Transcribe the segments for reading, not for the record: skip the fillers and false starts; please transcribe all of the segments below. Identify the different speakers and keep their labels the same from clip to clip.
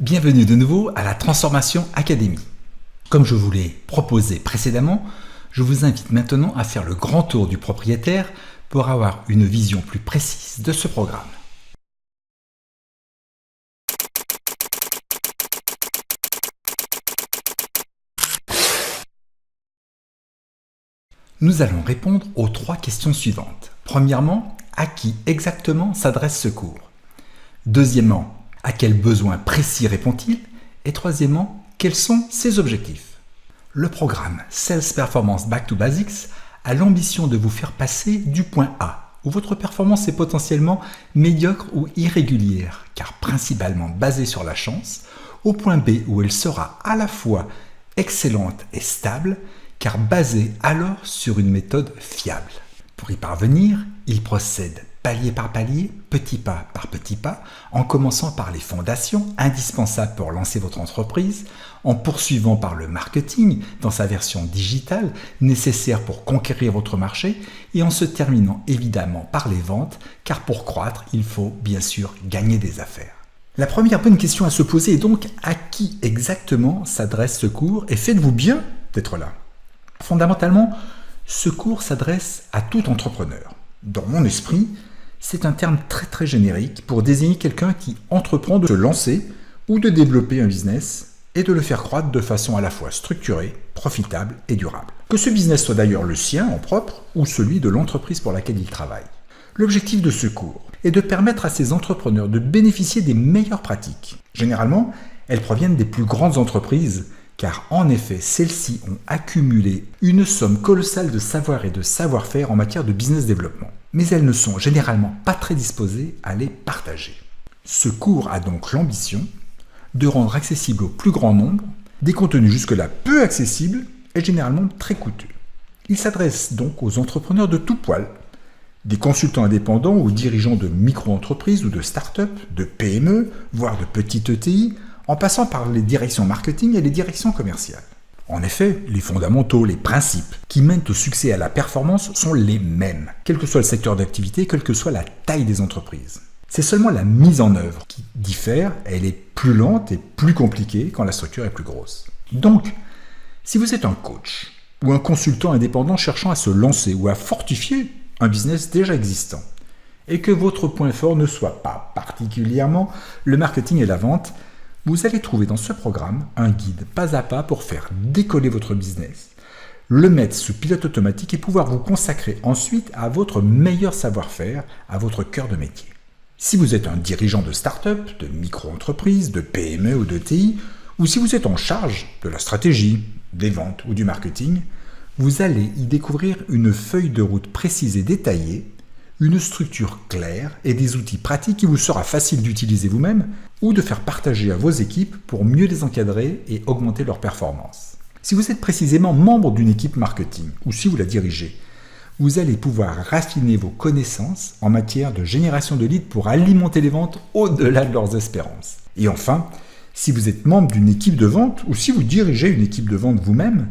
Speaker 1: Bienvenue de nouveau à la Transformation Academy. Comme je vous l'ai proposé précédemment, je vous invite maintenant à faire le grand tour du propriétaire pour avoir une vision plus précise de ce programme. Nous allons répondre aux 3 questions suivantes. Premièrement, à qui exactement s'adresse ce cours? Deuxièmement, à quels besoins précis répond-il? Et troisièmement, quels sont ses objectifs? Le programme Sales Performance Back to Basics a l'ambition de vous faire passer du point A, où votre performance est potentiellement médiocre ou irrégulière, car principalement basée sur la chance, au point B, où elle sera à la fois excellente et stable, car basée alors sur une méthode fiable. Pour y parvenir, il procède palier par palier, petit pas par petit pas, en commençant par les fondations indispensables pour lancer votre entreprise, en poursuivant par le marketing dans sa version digitale, nécessaire pour conquérir votre marché, et en se terminant évidemment par les ventes, car pour croître, il faut bien sûr gagner des affaires. La première bonne question à se poser est donc à qui exactement s'adresse ce cours, et faites-vous bien d'être là. Fondamentalement, ce cours s'adresse à tout entrepreneur. Dans mon esprit, c'est un terme très générique pour désigner quelqu'un qui entreprend de se lancer ou de développer un business et de le faire croître de façon à la fois structurée, profitable et durable. Que ce business soit d'ailleurs le sien en propre ou celui de l'entreprise pour laquelle il travaille. L'objectif de ce cours est de permettre à ces entrepreneurs de bénéficier des meilleures pratiques. Généralement, elles proviennent des plus grandes entreprises, car en effet, celles-ci ont accumulé une somme colossale de savoir et de savoir-faire en matière de business développement. Mais elles ne sont généralement pas très disposées à les partager. Ce cours a donc l'ambition de rendre accessible au plus grand nombre des contenus jusque-là peu accessibles et généralement très coûteux. Il s'adresse donc aux entrepreneurs de tout poil, des consultants indépendants ou dirigeants de micro-entreprises ou de start-up, de PME, voire de petites ETI, en passant par les directions marketing et les directions commerciales. En effet, les fondamentaux, les principes qui mènent au succès et à la performance sont les mêmes, quel que soit le secteur d'activité, quelle que soit la taille des entreprises. C'est seulement la mise en œuvre qui diffère, elle est plus lente et plus compliquée quand la structure est plus grosse. Donc, si vous êtes un coach ou un consultant indépendant cherchant à se lancer ou à fortifier un business déjà existant, et que votre point fort ne soit pas particulièrement le marketing et la vente, vous allez trouver dans ce programme un guide pas à pas pour faire décoller votre business, le mettre sous pilote automatique et pouvoir vous consacrer ensuite à votre meilleur savoir-faire, à votre cœur de métier. Si vous êtes un dirigeant de start-up, de micro-entreprise, de PME ou de TI, ou si vous êtes en charge de la stratégie, des ventes ou du marketing, vous allez y découvrir une feuille de route précise et détaillée, une structure claire et des outils pratiques qui vous sera facile d'utiliser vous-même ou de faire partager à vos équipes pour mieux les encadrer et augmenter leur performance. Si vous êtes précisément membre d'une équipe marketing ou si vous la dirigez, vous allez pouvoir raffiner vos connaissances en matière de génération de leads pour alimenter les ventes au-delà de leurs espérances. Et enfin, si vous êtes membre d'une équipe de vente ou si vous dirigez une équipe de vente vous-même,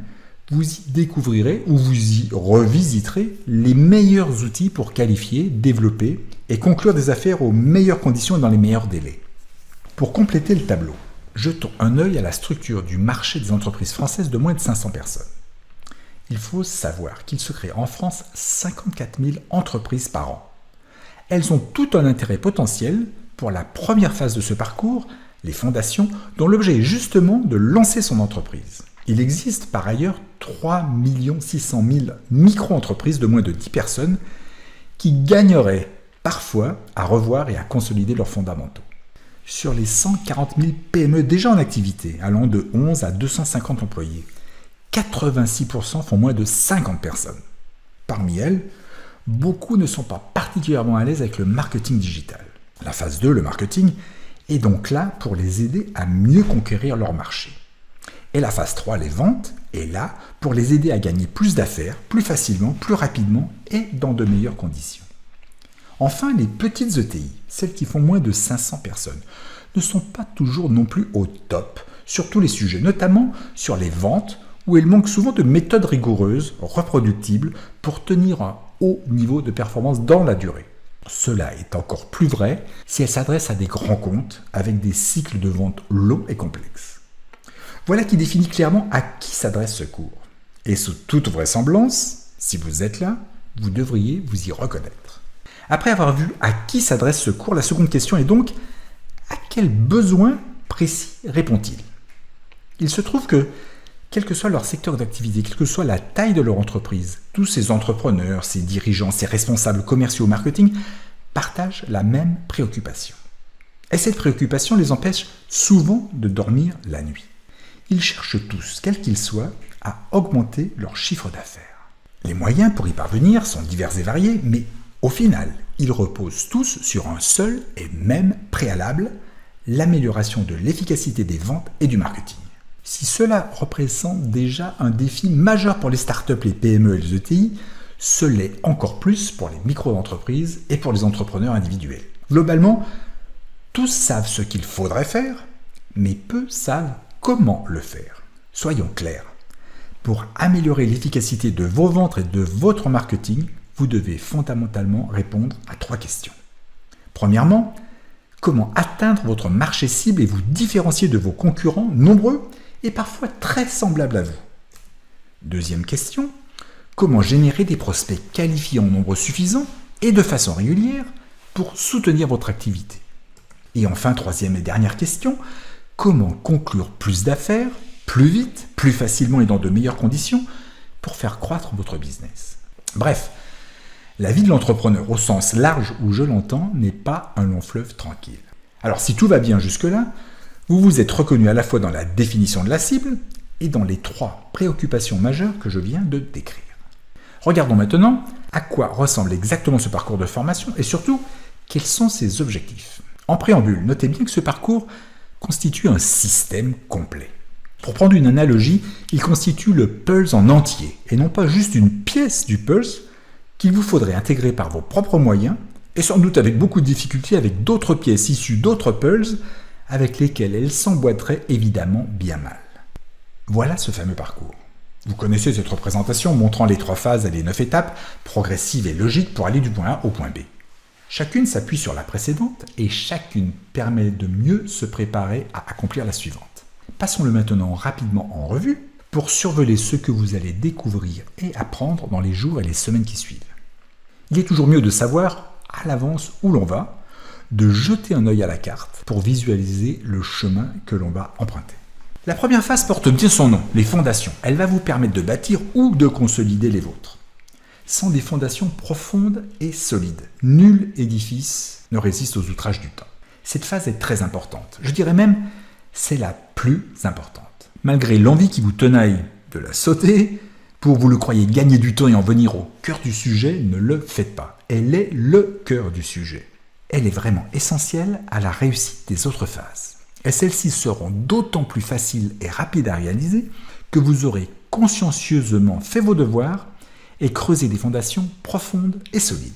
Speaker 1: vous y découvrirez ou vous y revisiterez les meilleurs outils pour qualifier, développer et conclure des affaires aux meilleures conditions et dans les meilleurs délais. Pour compléter le tableau, jetons un œil à la structure du marché des entreprises françaises de moins de 500 personnes. Il faut savoir qu'il se crée en France 54 000 entreprises par an. Elles ont tout un intérêt potentiel pour la première phase de ce parcours, les fondations, dont l'objet est justement de lancer son entreprise. Il existe par ailleurs 3 600 000 micro-entreprises de moins de 10 personnes qui gagneraient parfois à revoir et à consolider leurs fondamentaux. Sur les 140 000 PME déjà en activité, allant de 11 à 250 employés, 86% font moins de 50 personnes. Parmi elles, beaucoup ne sont pas particulièrement à l'aise avec le marketing digital. La phase 2, le marketing, est donc là pour les aider à mieux conquérir leur marché. Et la phase 3, les ventes, est là pour les aider à gagner plus d'affaires, plus facilement, plus rapidement et dans de meilleures conditions. Enfin, les petites ETI, celles qui font moins de 500 personnes, ne sont pas toujours non plus au top sur tous les sujets, notamment sur les ventes, où elles manquent souvent de méthodes rigoureuses, reproductibles, pour tenir un haut niveau de performance dans la durée. Cela est encore plus vrai si elle s'adresse à des grands comptes avec des cycles de vente longs et complexes. Voilà qui définit clairement à qui s'adresse ce cours. Et sous toute vraisemblance, si vous êtes là, vous devriez vous y reconnaître. Après avoir vu à qui s'adresse ce cours, la seconde question est donc à quel besoin précis répond-il ? Il se trouve que, quel que soit leur secteur d'activité, quelle que soit la taille de leur entreprise, tous ces entrepreneurs, ces dirigeants, ces responsables commerciaux au marketing partagent la même préoccupation. Et cette préoccupation les empêche souvent de dormir la nuit. Ils cherchent tous, quels qu'ils soient, à augmenter leur chiffre d'affaires. Les moyens pour y parvenir sont divers et variés, mais au final, ils reposent tous sur un seul et même préalable, l'amélioration de l'efficacité des ventes et du marketing. Si cela représente déjà un défi majeur pour les startups, les PME et les ETI, ce l'est encore plus pour les micro-entreprises et pour les entrepreneurs individuels. Globalement, tous savent ce qu'il faudrait faire, mais peu savent comment le faire. Soyons clairs. Pour améliorer l'efficacité de vos ventes et de votre marketing, vous devez fondamentalement répondre à 3 questions. Premièrement, comment atteindre votre marché cible et vous différencier de vos concurrents nombreux et parfois très semblables à vous. Deuxième question, comment générer des prospects qualifiés en nombre suffisant et de façon régulière pour soutenir votre activité. Et enfin, troisième et dernière question, comment conclure plus d'affaires, plus vite, plus facilement et dans de meilleures conditions pour faire croître votre business. Bref, la vie de l'entrepreneur au sens large où je l'entends n'est pas un long fleuve tranquille. Alors si tout va bien jusque-là, vous vous êtes reconnu à la fois dans la définition de la cible et dans les 3 préoccupations majeures que je viens de décrire. Regardons maintenant à quoi ressemble exactement ce parcours de formation et surtout, quels sont ses objectifs. En préambule, notez bien que ce parcours constitue un système complet. Pour prendre une analogie, il constitue le puzzle en entier et non pas juste une pièce du puzzle qu'il vous faudrait intégrer par vos propres moyens et sans doute avec beaucoup de difficultés avec d'autres pièces issues d'autres puzzles avec lesquelles elles s'emboîteraient évidemment bien mal. Voilà ce fameux parcours. Vous connaissez cette représentation montrant les 3 phases et les 9 étapes, progressives et logiques pour aller du point A au point B. Chacune s'appuie sur la précédente et chacune permet de mieux se préparer à accomplir la suivante. Passons-le maintenant rapidement en revue pour survoler ce que vous allez découvrir et apprendre dans les jours et les semaines qui suivent. Il est toujours mieux de savoir à l'avance où l'on va, de jeter un œil à la carte pour visualiser le chemin que l'on va emprunter. La première phase porte bien son nom, les fondations. Elle va vous permettre de bâtir ou de consolider les vôtres. Sans des fondations profondes et solides, nul édifice ne résiste aux outrages du temps. Cette phase est très importante. Je dirais même, c'est la plus importante. Malgré l'envie qui vous tenaille de la sauter, pour vous le croyez gagner du temps et en venir au cœur du sujet, ne le faites pas. Elle est le cœur du sujet. Elle est vraiment essentielle à la réussite des autres phases. Et celles-ci seront d'autant plus faciles et rapides à réaliser que vous aurez consciencieusement fait vos devoirs et creusé des fondations profondes et solides.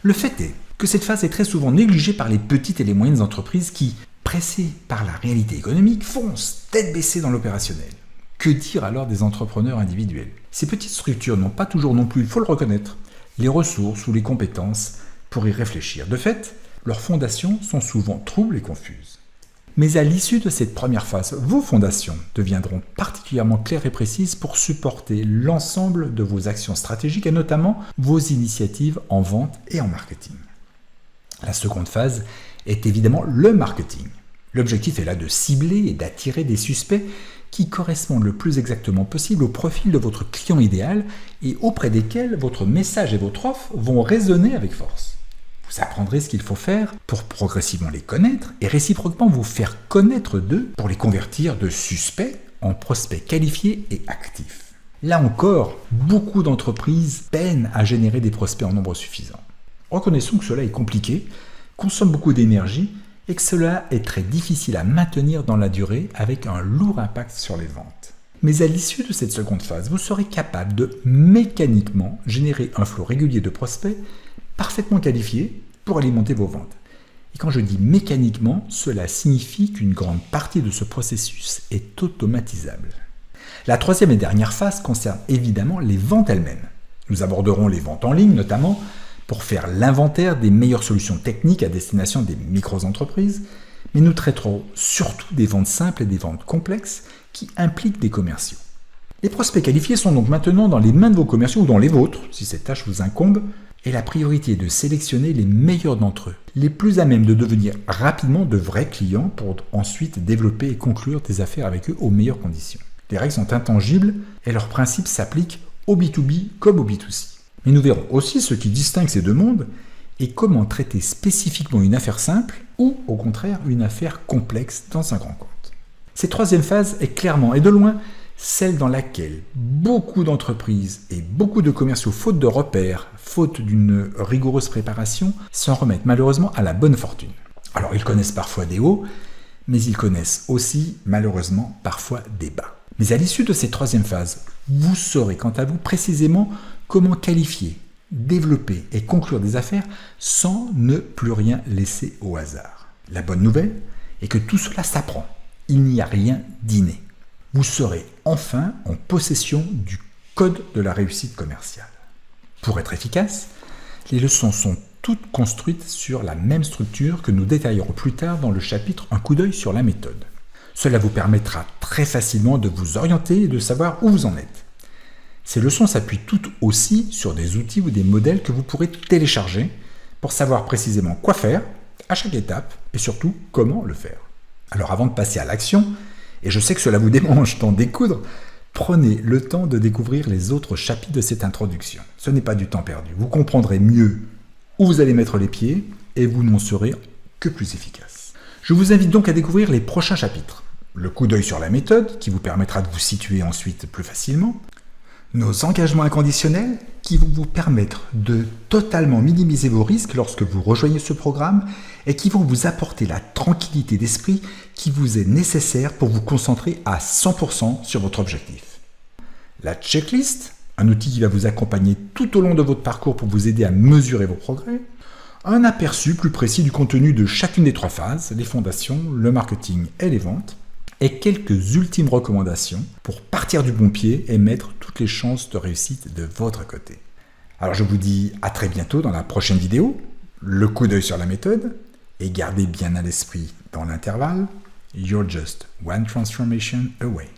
Speaker 1: Le fait est que cette phase est très souvent négligée par les petites et les moyennes entreprises qui, pressées par la réalité économique, foncent tête baissée dans l'opérationnel. Que dire alors des entrepreneurs individuels ? Ces petites structures n'ont pas toujours non plus, il faut le reconnaître, les ressources ou les compétences pour y réfléchir. De fait, leurs fondations sont souvent troubles et confuses. Mais à l'issue de cette première phase, vos fondations deviendront particulièrement claires et précises pour supporter l'ensemble de vos actions stratégiques et notamment vos initiatives en vente et en marketing. La seconde phase est évidemment le marketing. L'objectif est là de cibler et d'attirer des suspects qui correspondent le plus exactement possible au profil de votre client idéal et auprès desquels votre message et votre offre vont résonner avec force. Vous apprendrez ce qu'il faut faire pour progressivement les connaître et réciproquement vous faire connaître d'eux pour les convertir de suspects en prospects qualifiés et actifs. Là encore, beaucoup d'entreprises peinent à générer des prospects en nombre suffisant. Reconnaissons que cela est compliqué, consomme beaucoup d'énergie et que cela est très difficile à maintenir dans la durée avec un lourd impact sur les ventes. Mais à l'issue de cette seconde phase, vous serez capable de mécaniquement générer un flot régulier de prospects parfaitement qualifiés pour alimenter vos ventes. Et quand je dis mécaniquement, cela signifie qu'une grande partie de ce processus est automatisable. La troisième et dernière phase concerne évidemment les ventes elles-mêmes. Nous aborderons les ventes en ligne notamment, pour faire l'inventaire des meilleures solutions techniques à destination des micro-entreprises, mais nous traiterons surtout des ventes simples et des ventes complexes qui impliquent des commerciaux. Les prospects qualifiés sont donc maintenant dans les mains de vos commerciaux ou dans les vôtres, si cette tâche vous incombe, et la priorité est de sélectionner les meilleurs d'entre eux, les plus à même de devenir rapidement de vrais clients pour ensuite développer et conclure des affaires avec eux aux meilleures conditions. Les règles sont intangibles et leurs principes s'appliquent au B2B comme au B2C. Mais nous verrons aussi ce qui distingue ces deux mondes et comment traiter spécifiquement une affaire simple ou au contraire une affaire complexe dans un grand compte. Cette troisième phase est clairement et de loin celle dans laquelle beaucoup d'entreprises et beaucoup de commerciaux, faute de repères, faute d'une rigoureuse préparation, s'en remettent malheureusement à la bonne fortune. Alors ils connaissent parfois des hauts, mais ils connaissent aussi malheureusement parfois des bas. Mais à l'issue de cette troisième phase, vous saurez quant à vous précisément comment qualifier, développer et conclure des affaires sans ne plus rien laisser au hasard. La bonne nouvelle est que tout cela s'apprend. Il n'y a rien d'inné. Vous serez enfin en possession du code de la réussite commerciale. Pour être efficace, les leçons sont toutes construites sur la même structure que nous détaillerons plus tard dans le chapitre Un coup d'œil sur la méthode. Cela vous permettra très facilement de vous orienter et de savoir où vous en êtes. Ces leçons s'appuient toutes aussi sur des outils ou des modèles que vous pourrez télécharger pour savoir précisément quoi faire à chaque étape et surtout comment le faire. Alors avant de passer à l'action, et je sais que cela vous démange d'en découdre, prenez le temps de découvrir les autres chapitres de cette introduction. Ce n'est pas du temps perdu. Vous comprendrez mieux où vous allez mettre les pieds et vous n'en serez que plus efficace. Je vous invite donc à découvrir les prochains chapitres. Le coup d'œil sur la méthode, qui vous permettra de vous situer ensuite plus facilement. Nos engagements inconditionnels, qui vont vous permettre de totalement minimiser vos risques lorsque vous rejoignez ce programme et qui vont vous apporter la tranquillité d'esprit qui vous est nécessaire pour vous concentrer à 100% sur votre objectif. La checklist, un outil qui va vous accompagner tout au long de votre parcours pour vous aider à mesurer vos progrès. Un aperçu plus précis du contenu de chacune des trois phases, les fondations, le marketing et les ventes. Et quelques ultimes recommandations pour partir du bon pied et mettre toutes les chances de réussite de votre côté. Alors je vous dis à très bientôt dans la prochaine vidéo, le coup d'œil sur la méthode, et gardez bien à l'esprit dans l'intervalle, you're just one transformation away.